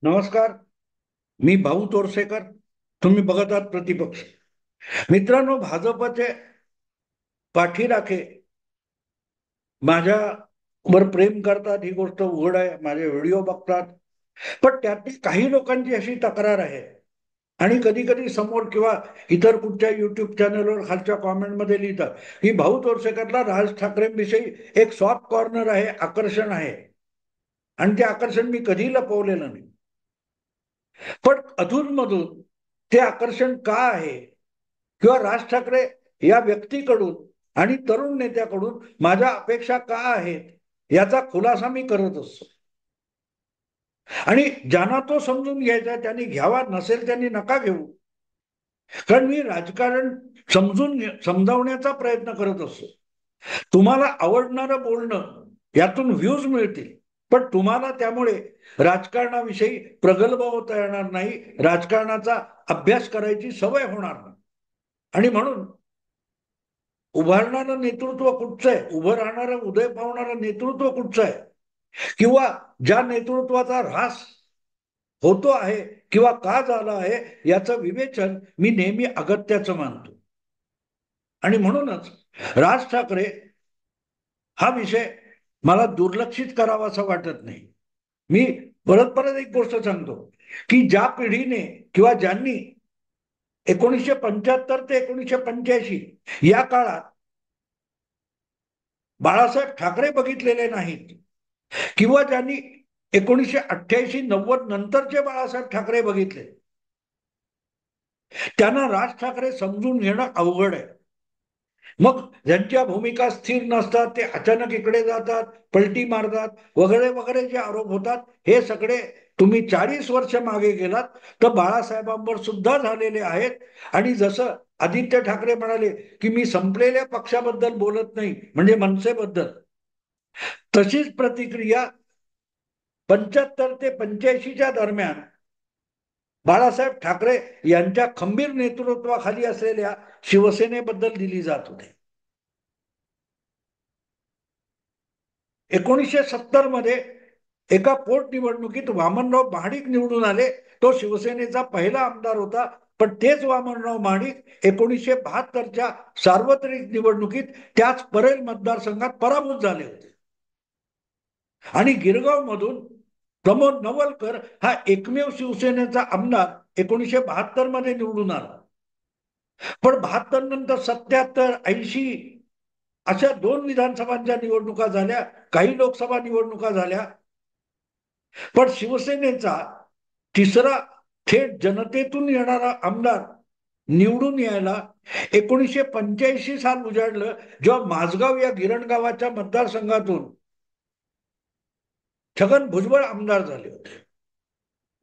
नमस्कार. मी भाऊ तोरसेकर. तुम्ही बघत आहात प्रतिपक्ष. मित्रांनो, भाजपचे पाठीराखे माझ्यावर प्रेम करतात, ही गोष्ट उघड आहे. माझे व्हिडिओ बघतात. पण त्यातली काही लोकांची अशी तक्रार आहे, आणि कधी कधी समोर किंवा इतर कुठच्या युट्यूब चॅनलवर खालच्या कॉमेंटमध्ये लिहितात की भाऊ तोरसेकरला राज ठाकरेंविषयी एक सॉफ्ट कॉर्नर आहे, आकर्षण आहे. आणि ते आकर्षण मी कधी लपवलेलं नाही. पण अधूनमधून ते आकर्षण का आहे, किंवा राज ठाकरे या व्यक्तीकडून आणि तरुण नेत्याकडून माझ्या अपेक्षा का आहेत, याचा खुलासा मी करत असतो. आणि ज्यांना तो समजून घ्यायचा त्यांनी घ्यावा, नसेल त्यांनी नका घेऊ. कारण मी राजकारण समजावण्याचा प्रयत्न करत असतो. तुम्हाला आवडणारं बोलणं, यातून व्ह्यूज मिळतील, पण तुम्हाला त्यामुळे राजकारणाविषयी प्रगल्भ होता येणार नाही, राजकारणाचा अभ्यास करायची सवय होणार नाही. आणि म्हणून उभारणारं नेतृत्व कुठचं आहे, उभं राहणारं उदय पावणारं नेतृत्व कुठचं आहे, किंवा ज्या नेतृत्वाचा ऱ्हास होतो आहे किंवा का झाला आहे, याचं विवेचन मी नेहमी अगत्याचं मानतो. आणि म्हणूनच राज ठाकरे हा विषय मला दुर्लक्षित करावा असं वाटत नाही. मी परत परत एक गोष्ट सांगतो की ज्या पिढीने किंवा ज्यांनी 1975 ते 1985 या काळात बाळासाहेब ठाकरे बघितलेले नाहीत, किंवा ज्यांनी 1988-90 नंतरचे बाळासाहेब ठाकरे बघितले, त्यांना राज ठाकरे समजून घेणं अवघड आहे. मग ज्यांच्या भूमिका स्थिर नसतात, ते अचानक इकडे जातात, पलटी मारतात, वगैरे वगैरे जे आरोप होतात, हे सगळे तुम्ही 40 वर्ष मागे गेलात तर बाळासाहेबांवर सुद्धा झालेले आहेत. आणि जसं आदित्य ठाकरे म्हणाले की मी संपलेल्या पक्षाबद्दल बोलत नाही, म्हणजे मनसेबद्दल, तशीच प्रतिक्रिया 75 ते 85च्या दरम्यान बाळासाहेब ठाकरे यांच्या खंबीर नेतृत्वाखाली असलेल्या शिवसेनेबद्दल दिली जात होती. 1970 मध्ये एका पोटनिवडणुकीत वामनराव महाडिक निवडून आले. तो शिवसेनेचा पहिला आमदार होता. पण तेच वामनराव महाडिक 1972च्या सार्वत्रिक निवडणुकीत त्याच परेल मतदारसंघात पराभूत झाले होते. आणि गिरगाव मधून प्रमोद नवलकर हा एकमेव शिवसेनेचा आमदार 1972 मध्ये निवडून आला. पण 72 नंतर 77, 80 अशा 2 विधानसभांच्या निवडणुका झाल्या, काही लोकसभा निवडणुका झाल्या. पण शिवसेनेचा तिसरा थेट जनतेतून येणारा आमदार निवडून यायला 1985 साल उजाडलं, जेव्हा माझगाव या गिरण गावाच्या मतदारसंघातून छगन भुजबळ आमदार झाले होते.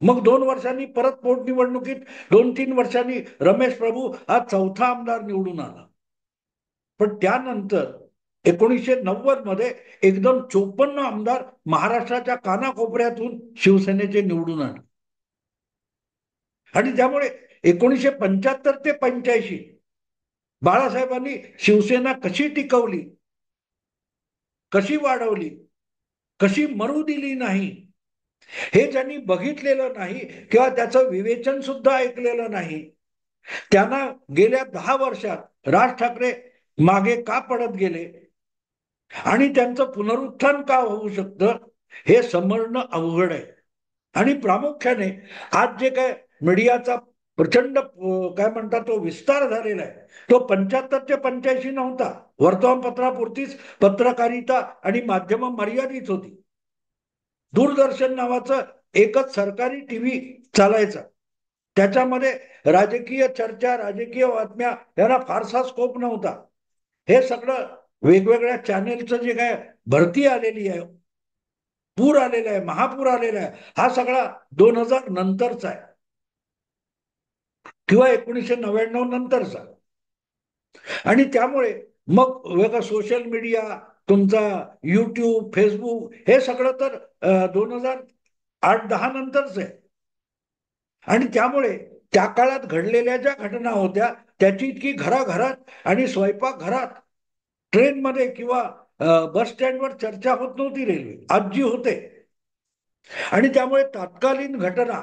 मग 2 वर्षांनी परत पोटनिवडणुकीत, 2-3 वर्षांनी रमेश प्रभू हा चौथा आमदार निवडून आला. पण त्यानंतर 1990 मध्ये एकदम 54 आमदार महाराष्ट्राच्या कानाकोपऱ्यातून शिवसेनेचे निवडून आले. आणि त्यामुळे 1975 ते 85 बाळासाहेबांनी शिवसेना कशी टिकवली, कशी वाढवली, कशी मरू दिली नाही, हे ज्यांनी बघितलेलं नाही किंवा त्याचं विवेचन सुद्धा ऐकलेलं नाही, त्यांना गेल्या 10 वर्षात राज ठाकरे मागे का पडत गेले आणि त्यांचं पुनरुत्थान का होऊ शकतं, हे समजणं अवघड आहे. आणि प्रामुख्याने आज जे काय मीडियाचा प्रचंड काय म्हणतात तो विस्तार झालेला आहे, तो 75 ते 85 नव्हता. वर्तमानपत्रापुरतीच पत्रकारिता आणि माध्यम मर्यादित होती. दूरदर्शन नावाचं एकच सरकारी टीव्ही चालायचा. त्याच्यामध्ये राजकीय चर्चा, राजकीय बातम्या यांना फारसा स्कोप नव्हता. हे सगळं वेगवेगळ्या चॅनेलचं जे काय भरती आलेली आहे, पूर आलेला आहे, महापूर आलेला आहे, हा सगळा 2000 नंतरचा आहे, किंवा 1999 नंतरचा. आणि त्यामुळे मग वेगळा सोशल मीडिया, तुमचा युट्यूब, फेसबुक, हे सगळं तर 2008-10 नंतरच आहे. आणि त्यामुळे त्या काळात घडलेल्या ज्या घटना होत्या, त्याची इतकी घराघरात आणि स्वयंपाकघरात, ट्रेनमध्ये किंवा बस स्टँडवर चर्चा होत नव्हती. रेल्वे आज जी होते, आणि त्यामुळे तत्कालीन घटना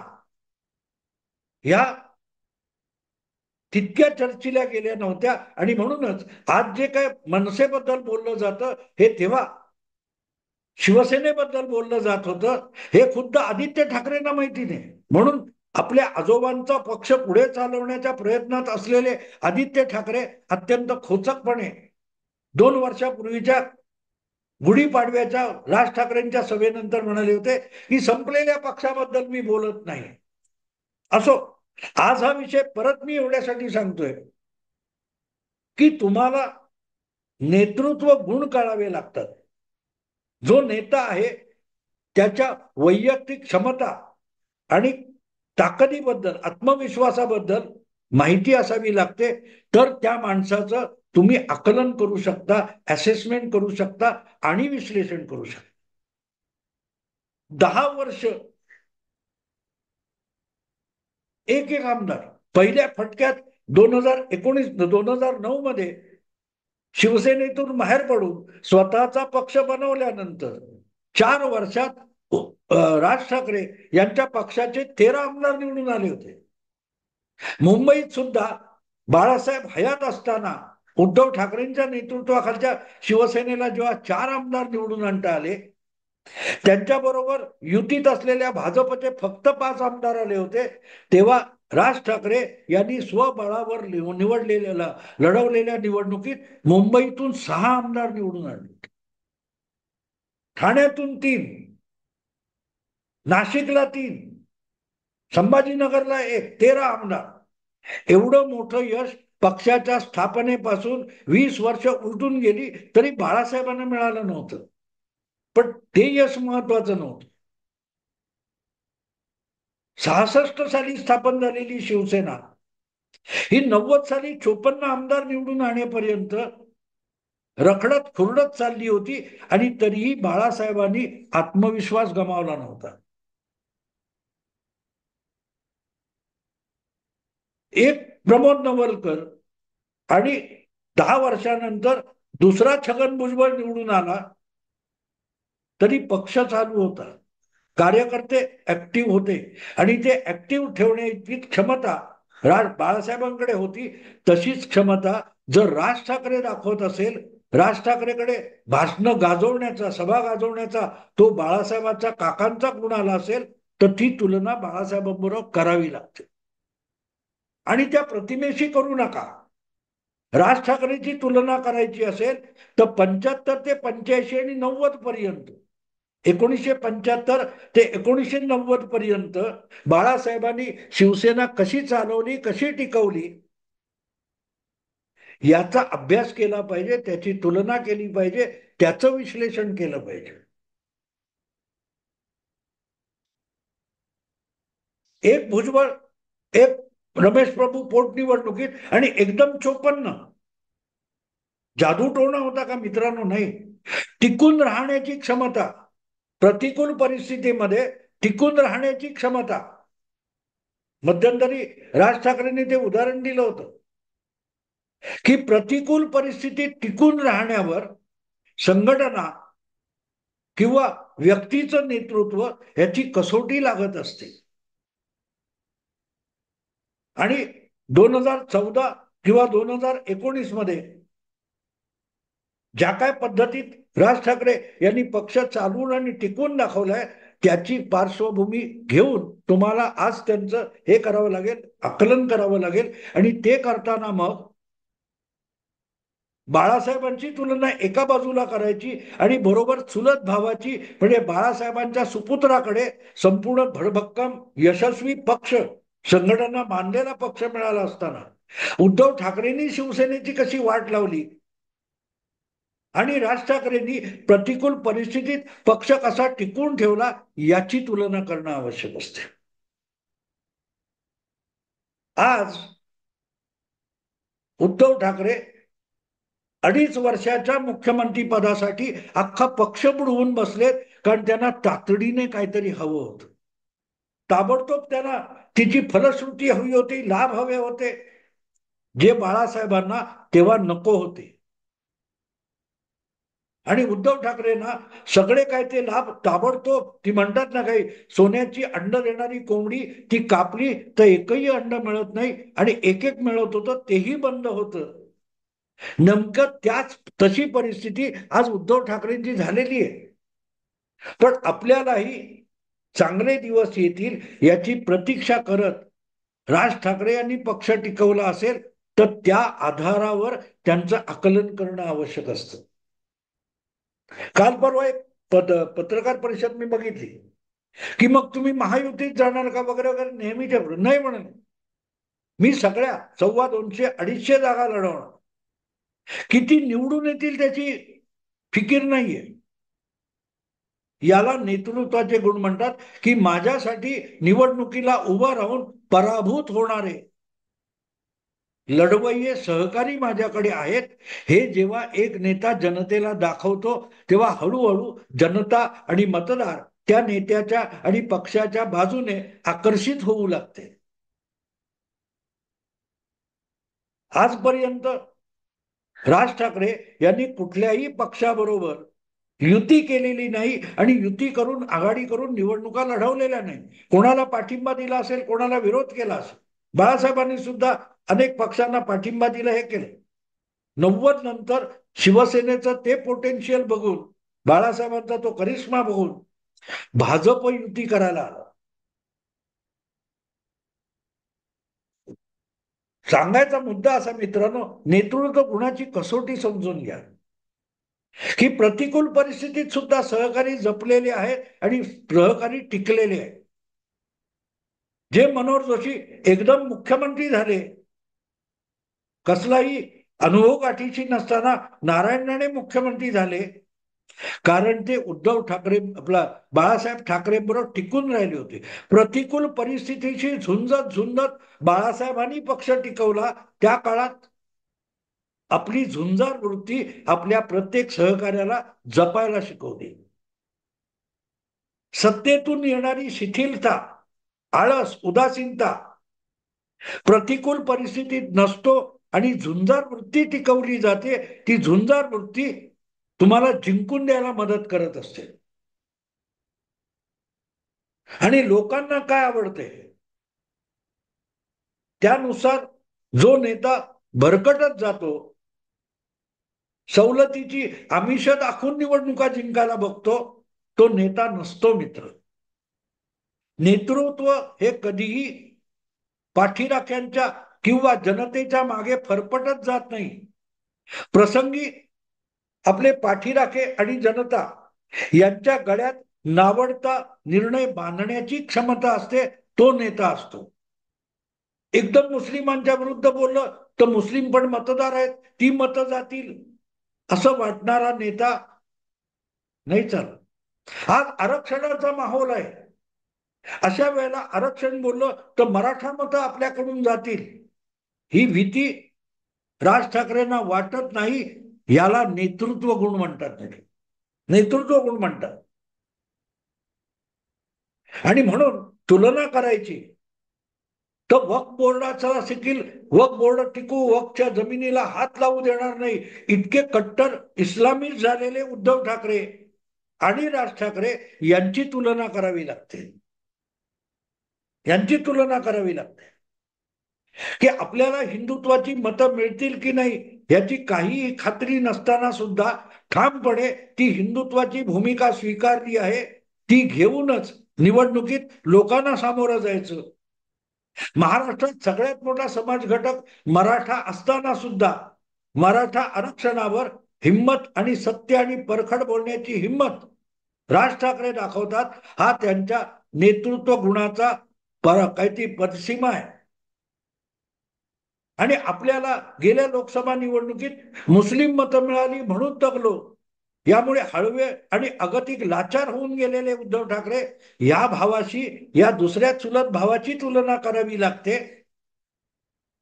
ह्या तितक्या चर्चिल्या गेल्या नव्हत्या. आणि म्हणूनच आज जे काय मनसेबद्दल बोललं जातं हे तेव्हा शिवसेनेबद्दल बोललं जात होतं हे खुद्द आदित्य ठाकरेंना माहिती नाही. म्हणून आपल्या आजोबांचा पक्ष पुढे चालवण्याच्या प्रयत्नात असलेले आदित्य ठाकरे अत्यंत खोचकपणे 2 वर्षापूर्वीच्या गुढीपाडव्याच्या राज ठाकरेंच्या सभेनंतर म्हणाले होते की संपलेल्या पक्षाबद्दल मी बोलत नाही. असो, आज हा विषय परत मी एवढ्यासाठी सांगतोय की तुम्हाला नेतृत्व गुण कळावे लागतात. जो नेता आहे त्याच्या वैयक्तिक क्षमता आणि ताकदीबद्दल, आत्मविश्वासाबद्दल माहिती असावी लागते. तर त्या माणसाचं तुम्ही आकलन करू शकता, असेसमेंट करू शकता आणि विश्लेषण करू शकता. 10 वर्ष एक एक आमदार पहिल्या फटक्यात 2019-2009 मध्ये शिवसेनेतून बाहेर पडून स्वतःचा पक्ष बनवल्यानंतर 4 वर्षात राज ठाकरे यांच्या पक्षाचे 13 आमदार निवडून आले होते. मुंबईत सुद्धा बाळासाहेब हयात असताना उद्धव ठाकरेंच्या नेतृत्वाखालच्या शिवसेनेला जेव्हा 4 आमदार निवडून आणता आले, त्यांच्याबरोबर युतीत असलेल्या भाजपचे फक्त 5 आमदार आले होते, तेव्हा राज ठाकरे यांनी स्वबळावर लढवलेल्या निवडणुकीत मुंबईतून 6 आमदार निवडून आणले, ठाण्यातून 3, नाशिकला 3, संभाजीनगरला 1, 13 आमदार. एवढं मोठं यश पक्षाच्या स्थापनेपासून 20 वर्ष उलटून गेली तरी बाळासाहेबांना मिळालं नव्हतं. पण ते यश महत्वाचं नव्हतं. 66 साली स्थापन झालेली शिवसेना ही 90 साली 54 आमदार निवडून आणेपर्यंत रखडत खुरडत चालली होती आणि तरीही बाळासाहेबांनी आत्मविश्वास गमावला नव्हता. एक प्रमोद नवलकर आणि 10 वर्षानंतर दुसरा छगन भुजबळ निवडून आला तरी पक्ष चालू होता, कार्यकर्ते ऍक्टिव्ह होते आणि ते ऍक्टिव्ह ठेवण्याची क्षमता बाळासाहेबांकडे होती. तशीच क्षमता जर राज ठाकरे दाखवत असेल, राज ठाकरेकडे भाषण गाजवण्याचा, सभा गाजवण्याचा तो बाळासाहेबांचा काकांचा गुण आला असेल तर ती तुलना बाळासाहेबांबरोबर करावी लागते. आणि त्या प्रतिमेशी करू नका. राज ठाकरेची तुलना करायची असेल तर 75 ते 85 आणि 90 पर्यंत, 1975 ते 1990 पर्यंत बाळासाहेबांनी शिवसेना कशी चालवली, कशी टिकवली याचा अभ्यास केला पाहिजे, त्याची तुलना केली पाहिजे, त्याचं विश्लेषण केलं पाहिजे. एक भुजबळ, एक रमेश प्रभू पोटनिवडणुकीत आणि एकदम 54. जादूटोणा होता का मित्रांनो? नाही. टिकून राहण्याची क्षमता, प्रतिकूल परिस्थितीमध्ये टिकून राहण्याची क्षमता. मध्यंतरी राज ठाकरेंनी ते उदाहरण दिलं होतं की प्रतिकूल परिस्थितीत टिकून राहण्यावर संघटना किंवा व्यक्तीचं नेतृत्व याची कसोटी लागत असते. आणि 2014 किंवा 2019 मध्ये ज्या काय पद्धतीत राज ठाकरे यांनी पक्ष चालवून आणि टिकवून दाखवलाय त्याची पार्श्वभूमी घेऊन तुम्हाला आज त्यांचं हे करावं लागेल, आकलन करावं लागेल. आणि ते करताना मग बाळासाहेबांची तुलना एका बाजूला करायची आणि बरोबर चुलत भावाची म्हणजे बाळासाहेबांच्या सुपुत्राकडे संपूर्ण भरभक्कम यशस्वी पक्ष, संघटना बांधलेला पक्ष मिळाला असताना उद्धव ठाकरेंनी शिवसेनेची कशी वाट लावली आणि राज ठाकरेंनी प्रतिकूल परिस्थितीत पक्ष कसा टिकवून ठेवला याची तुलना करणं आवश्यक असते. आज उद्धव ठाकरे 2.5 वर्षाच्या मुख्यमंत्री पदासाठी अख्खा पक्ष बुडवून बसलेत, कारण त्यांना तातडीने काहीतरी हवं होतं. ताबडतोब त्यांना तिची फलश्रुती हवी होती, लाभ हवे होते, जे बाळासाहेबांना तेव्हा नको होते. आणि उद्धव ठाकरेंना सगळे काय ते लाभ ताबडतोब, ती म्हणतात ना काही, सोन्याची अंड देणारी कोंबडी, ती कापली तर एकही अंड मिळत नाही, आणि एक एक मिळत होतं तेही बंद होतं. नेमकं त्याच तशी परिस्थिती आज उद्धव ठाकरेंची झालेली आहे. पण आपल्यालाही चांगले दिवस येतील याची प्रतीक्षा करत राज ठाकरे यांनी पक्ष टिकवला असेल तर त्या आधारावर त्यांचं आकलन करणं आवश्यक असतं. काल परवा एक पत्रकार परिषद मी बघितली की मग तुम्ही महायुतीत जाणार का वगैरे वगैरे, नेहमीच्या नाही म्हणून मी सगळ्या 250 250 जागा लढवणार. किती निवडून येतील त्याची फिकीर नाहीये. याला नेतृत्वाचे गुण म्हणतात, की माझ्यासाठी निवडणुकीला उभं राहून पराभूत होणारे लढवय्ये सहकारी माझ्याकडे आहेत, हे जेव्हा एक नेता जनतेला दाखवतो तेव्हा हळूहळू जनता आणि मतदार त्या नेत्याच्या आणि पक्षाच्या बाजूने आकर्षित होऊ लागते. आजपर्यंत राज ठाकरे यांनी कुठल्याही पक्षाबरोबर युती केलेली नाही आणि युती करून आघाडी करून निवडणुका लढवलेल्या नाही. कोणाला पाठिंबा दिला असेल, कोणाला विरोध केला असेल. बाळासाहेबांनी सुद्धा अनेक पक्षांना पाठिंबा दिला, हे केलं. 90 नंतर शिवसेनेचं ते पोटेन्शियल बघून, बाळासाहेबांचा तो करिश्मा बघून भाजप युती करायला आला. सांगायचा मुद्दा असा मित्रांनो, नेतृत्व गुणाची कसोटी समजून घ्या की प्रतिकूल परिस्थितीत सुद्धा सहकारी जपलेले आहेत आणि सहकारी टिकलेले आहेत. जे मनोहर जोशी एकदम मुख्यमंत्री झाले, कसलाही अनुभव गाठीशी नसताना नारायण राणे मुख्यमंत्री झाले, कारण ते उद्धव ठाकरे आपला बाळासाहेब ठाकरे बरोबर टिकून राहिले होते. प्रतिकूल परिस्थितीशी झुंजत झुंजत बाळासाहेबांनी पक्ष टिकवला. त्या काळात आपली झुंजार वृत्ती आपल्या प्रत्येक सहकार्याला जपायला शिकवली. सत्तेतून येणारी शिथिलता, आळस, उदासीनता प्रतिकूल परिस्थितीत नसतो आणि झुंजार वृत्ती टिकवली जाते. ती झुंजार वृत्ती तुम्हाला जिंकून द्यायला मदत करत असते. आणि लोकांना काय आवडते त्यानुसार जो नेता भरकटत जातो, सवलतीची आमिष दाखवून निवडणुका जिंकायला बघतो, तो नेता नसतो मित्र. नेतृत्व हे कधीही पाठीराख्यांच्या किंवा जनतेच्या मागे फरफटत जात नाही. प्रसंगी आपले पाठीराखे आणि जनता यांच्या गळ्यात नावडता निर्णय बांधण्याची क्षमता असते, तो नेता असतो. एकदम मुस्लिमांच्या विरुद्ध बोललं तर मुस्लिम पण मतदार आहेत, ती मतं जातील असं वाटणारा नेता नाही चालत. आज आरक्षणाचा माहोल आहे. अशा वेळेला आरक्षण बोललं तर मराठा मतं आपल्याकडून जातील, ही भीती राज ठाकरेंना वाटत नाही. याला नेतृत्व गुण म्हणतात. नेतृत्व गुण म्हणतात. आणि म्हणून तुलना करायची तर वक्फ बोर्डाचा देखील, वक्फ बोर्ड टिकू, वक्फच्या जमिनीला हात लावू देणार नाही, इतके कट्टर इस्लामिक झालेले उद्धव ठाकरे आणि राज ठाकरे यांची तुलना करावी लागते. यांची तुलना करावी लागते की आपल्याला हिंदुत्वाची मतं मिळतील की नाही याची काहीही खात्री नसताना सुद्धा ठामपणे ती हिंदुत्वाची भूमिका स्वीकारली आहे, ती घेऊनच निवडणुकीत लोकांना सामोरं जायचं. महाराष्ट्रात सगळ्यात मोठा समाज घटक मराठा असताना सुद्धा मराठा आरक्षणावर हिम्मत आणि सत्य आणि परखड बोलण्याची हिम्मत राज ठाकरे दाखवतात. हा त्यांच्या नेतृत्व गुणाचा काय ती पदसीमा आहे. आणि आपल्याला गेल्या लोकसभा निवडणुकीत मुस्लिम मतं मिळाली म्हणून तगलो, यामुळे हळवे आणि अगतिक लाचार होऊन गेलेले उद्धव ठाकरे या भावाशी, या दुसऱ्या चुलत भावाची तुलना करावी लागते.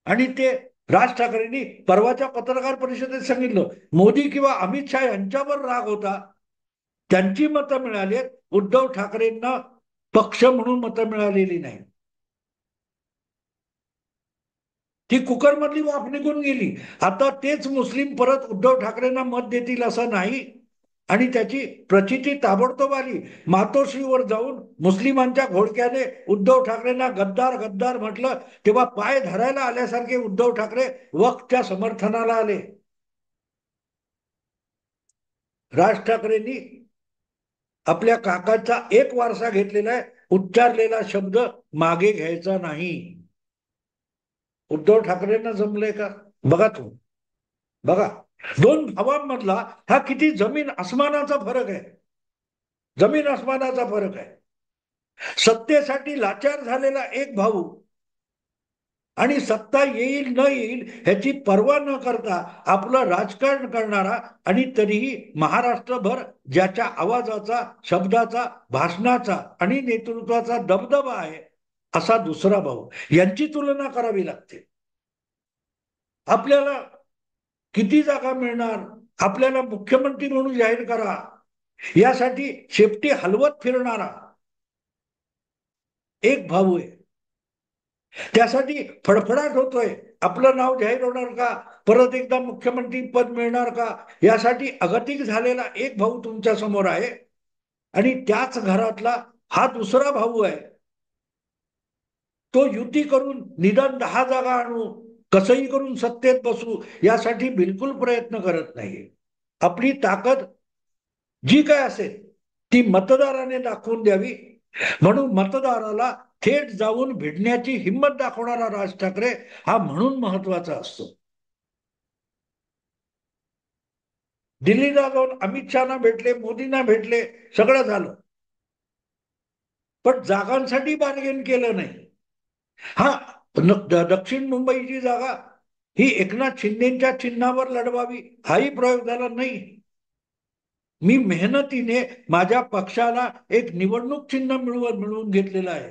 आणि ते राज ठाकरेंनी परवाच्या पत्रकार परिषदेत सांगितलं, मोदी किंवा अमित शहा यांच्यावर राग होता, त्यांची मतं मिळाली, उद्धव ठाकरेंना पक्ष म्हणून मतं मिळालेली नाही. ती कुकर मधली वाफ निघून गेली. आता तेच मुस्लिम परत उद्धव ठाकरेंना मत देतील असं नाही. आणि त्याची प्रचिती ताबडतोब आली. मातोश्रीवर जाऊन मुस्लिमांच्या घोडक्याने उद्धव ठाकरेंना गद्दार गद्दार म्हटलं तेव्हा पाय धरायला आल्यासारखे उद्धव ठाकरे वक्तच्या समर्थनाला आले. राज ठाकरेंनी आपल्या काकाचा एक वारसा घेतलेला आहे, उच्चारलेला शब्द मागे घ्यायचा नाही. उद्धव ठाकरेंना जमले का? बघा तुम्ही, बघा दोन भावांमधला हा किती जमीन आसमानाचा फरक आहे. जमीन आसमानाचा फरक आहे. सत्तेसाठी लाचार झालेला एक भाऊ आणि सत्ता येईल न येईल ह्याची पर्वा न करता आपलं राजकारण करणारा आणि तरीही महाराष्ट्रभर ज्याच्या आवाजाचा, शब्दाचा, भाषणाचा आणि नेतृत्वाचा दबदबा आहे असा दुसरा भाऊ. यांची तुलना करावी लागते. आपल्याला किती जागा मिळणार, आपल्याला मुख्यमंत्री म्हणून जाहीर करा, यासाठी शेपटी हलवत फिरणारा एक भाऊ आहे. त्यासाठी फडफडाट होतोय, आपलं नाव जाहीर होणार का, परत एकदा मुख्यमंत्री पद मिळणार का, यासाठी अगतिक झालेला एक भाऊ तुमच्या समोर आहे. आणि त्याच घरातला हा दुसरा भाऊ आहे, तो युती करून निदान 10 जागा आणू, कसंही करून सत्तेत बसू यासाठी बिलकुल प्रयत्न करत नाही. आपली ताकद जी काय असेल ती मतदाराने दाखवून द्यावी म्हणून मतदाराला थेट जाऊन भिडण्याची हिंमत दाखवणारा राज ठाकरे हा म्हणून महत्वाचा असतो. दिल्लीला जाऊन अमित शहाना भेटले, मोदींना भेटले, सगळं झालं, पण जागांसाठी बार्गेन केलं नाही. हा, दक्षिण मुंबईची जागा ही एकनाथ शिंदेच्या चिन्हावर लढवावी हाही प्रयोग झाला नाही. मी मेहनतीने माझ्या पक्षाला एक निवडणूक चिन्ह मिळवून घेतलेलं आहे.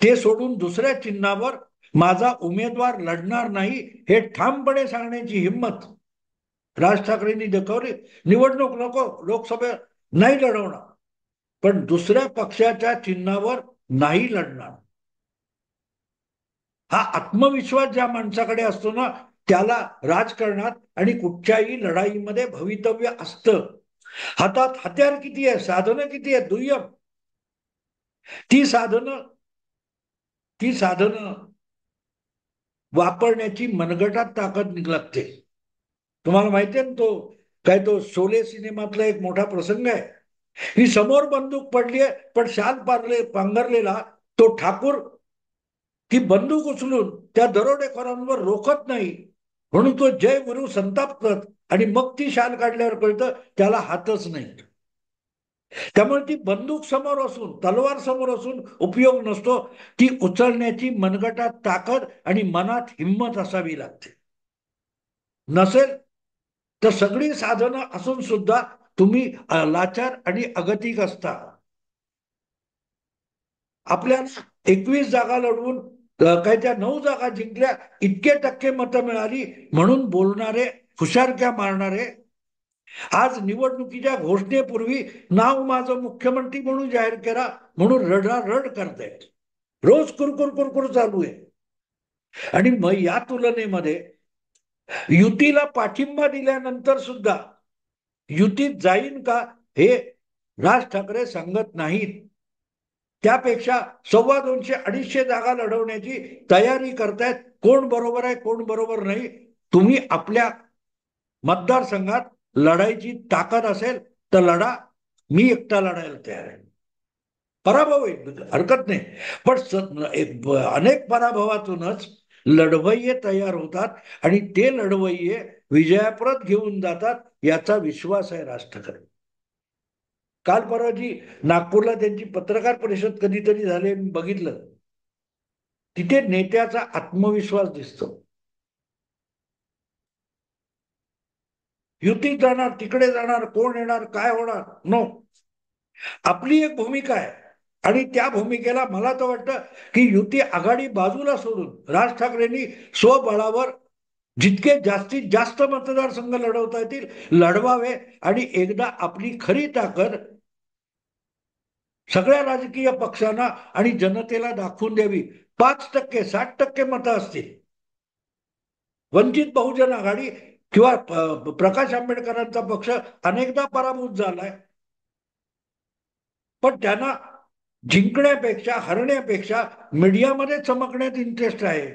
ते सोडून दुसऱ्या चिन्हावर माझा उमेदवार लढणार नाही हे ठामपणे सांगण्याची हिंमत राज ठाकरेंनी दाखवली. निवडणूक नको, लोकसभेत नाही लढवणार, पण दुसऱ्या पक्षाच्या चिन्हावर नाही लढणार. हा आत्मविश्वास ज्या माणसाकडे असतो ना त्याला राजकारणात आणि कुठच्याही लढाईमध्ये भवितव्य असतं. हातात हत्यार किती आहे, साधनं किती आहे, दुय्यम. ती साधनं वापरण्याची मनगटात ताकद लागते. तुम्हाला माहिती आहे ना, तो शोले सिनेमातला एक मोठा प्रसंग आहे ही समोर बंदूक पडली आहे पण शाल पांघरलेला तो ठाकूर ती बंदूक उचलून त्या दरोडेखोरांवर रोखत नाही म्हणून तो जय गुरु संतापतात आणि मग ती शाल काढल्यावर कळतं त्याला हातच नाही. त्यामुळे ती बंदूक समोर असून, तलवार समोर असून उपयोग नसतो. ती उचलण्याची मनगटात ताकद आणि मनात हिंमत असावी लागते. नसेल तर सगळी साधनं असून सुद्धा तुम्ही लाचार आणि अगतिक असता. आपल्याला 21 जागा लढवून काय त्या 9 जागा जिंकल्या, इतके टक्के मतं मिळाली म्हणून बोलणारे, हुशारक्या मारणारे आज निवडणुकीच्या घोषणेपूर्वी नाव माझं मुख्यमंत्री म्हणून जाहीर करा म्हणून रडारड करतायत. रोज कुरकुर कुरकुर चालू आहे. आणि मग या तुलनेमध्ये युतीला पाठिंबा दिल्यानंतर सुद्धा युतीत जाईन का हे राज ठाकरे सांगत नाहीत. त्यापेक्षा 250-250 जागा लढवण्याची तयारी करतायत. कोण बरोबर आहे, कोण बरोबर नाही. तुम्ही आपल्या मतदारसंघात लढायची ताकद असेल तर लढा. मी एकटा लढायला तयार आहे. पराभव होईल, हरकत नाही, पण अनेक पराभवातूनच लढवय्ये तयार होतात आणि ते लढवय्ये विजयाप्रत घेऊन जातात याचा विश्वास आहे राज ठाकरे. काल परवाची नागपूरला त्यांची पत्रकार परिषद कधीतरी झाली, मी बघितलं, तिथे नेत्याचा आत्मविश्वास दिसतो. युतीत जाणार, तिकडे जाणार, कोण येणार, काय होणार, नो. आपली एक भूमिका आहे आणि त्या भूमिकेला मला तर वाटतं की युती आघाडी बाजूला सोडून राज ठाकरेंनी स्वबळावर जितके जास्तीत जास्त मतदारसंघ लढवता येतील लढवावे आणि एकदा आपली खरी ताकद सगळ्या राजकीय पक्षांना आणि जनतेला दाखवून द्यावी. 5%, 60% मतं असतील. वंचित बहुजन आघाडी किंवा प्रकाश आंबेडकरांचा पक्ष अनेकदा पराभूत झालाय, पण त्यांना जिंकण्यापेक्षा हरण्यापेक्षा मीडियामध्ये चमकण्यात इंटरेस्ट आहे.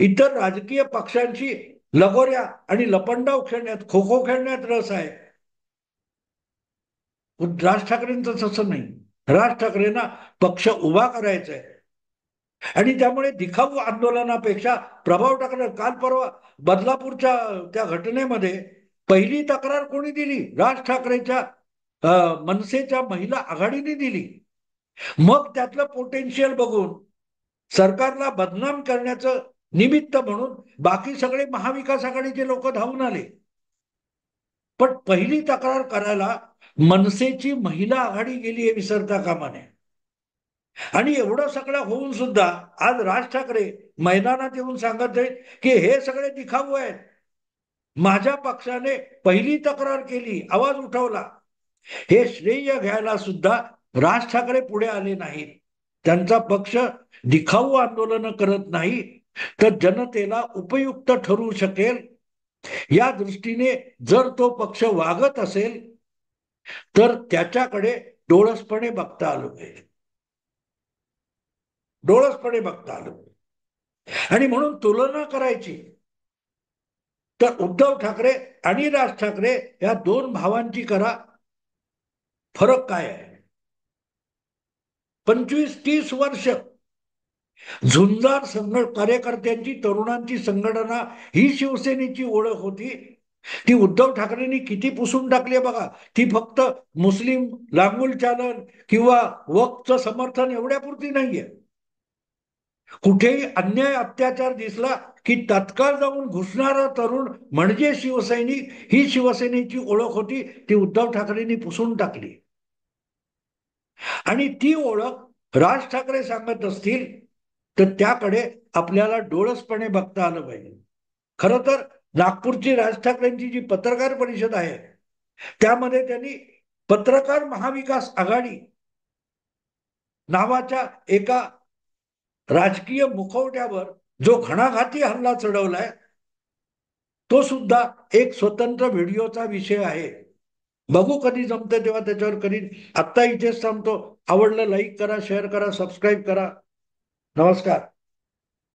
इतर राजकीय पक्षांशी लगोऱ्या आणि लपंडाव खेळण्यात, खो खो खेळण्यात रस आहे. राज ठाकरेंचं तसं नाही. राज ठाकरेंना पक्ष उभा करायचा आहे आणि त्यामुळे दिखाऊ आंदोलनापेक्षा प्रभाव टाकणं. काल परवा बदलापूरच्या त्या घटनेमध्ये पहिली तक्रार कोणी दिली? राज ठाकरेच्या मनसेच्या महिला आघाडीने दिली. मग त्यातलं पोटेन्शियल बघून सरकारला बदनाम करण्याचं निमित्त म्हणून बाकी सगळे महाविकास आघाडीचे लोक धावून आले. पण पहिली तक्रार करायला मनसेची महिला आघाडी गेली हे विसरता कामा नये. आणि एवढं सगळं होऊन सुद्धा आज राज ठाकरे मैदानात येऊन सांगत आहेत की हे सगळे दिखाऊ आहेत. माझ्या पक्षाने पहिली तक्रार केली, आवाज उठवला. हे श्रेय घ्यायला सुद्धा राज ठाकरे पुढे आले नाहीत. त्यांचा पक्ष दिखाऊ आंदोलन करत नाही, तर जनतेला उपयुक्त ठरू शकेल या दृष्टीने जर तो पक्ष वागत असेल तर त्याच्याकडे डोळसपणे बघता आलं पाहिजे. डोळसपणे बघता आलं. आणि म्हणून तुलना करायची तर उद्धव ठाकरे आणि राज ठाकरे या दोन भावांची करा. फरक काय आहे? 25-30 वर्ष झुंजार कार्यकर्त्यांची, तरुणांची संघटना ही शिवसेनेची ओळख होती. ती उद्धव ठाकरेंनी किती पुसून टाकली बघा. ती फक्त मुस्लिम लांगुल चालन किंवा वक्फचं समर्थन एवढ्यापुरती नाहीये. कुठेही अन्याय अत्याचार दिसला की तत्काळ जाऊन घुसणारा तरुण म्हणजे शिवसैनिक, ही शिवसेनेची ओळख होती. ती उद्धव ठाकरेंनी पुसून टाकली. आणि ती ओळख राज ठाकरे सांगत असतील तर त्याकडे आपल्याला डोळसपणे बघता आलं पाहिजे. खरं तर नागपूरची राज ठाकरेंची जी पत्रकार परिषद आहे त्यामध्ये त्यांनी पत्रकार महाविकास आघाडी नावाच्या एका राजकीय मुखवट्यावर जो घणाघाती हल्ला चढवलाय तो सुद्धा एक स्वतंत्र व्हिडिओचा विषय आहे. बघू कधी जमतं तेव्हा त्याच्यावर करीन. आत्ता इथेच थांबतो. आवडलं लाईक करा, शेअर करा, सबस्क्राईब करा. नमस्कार.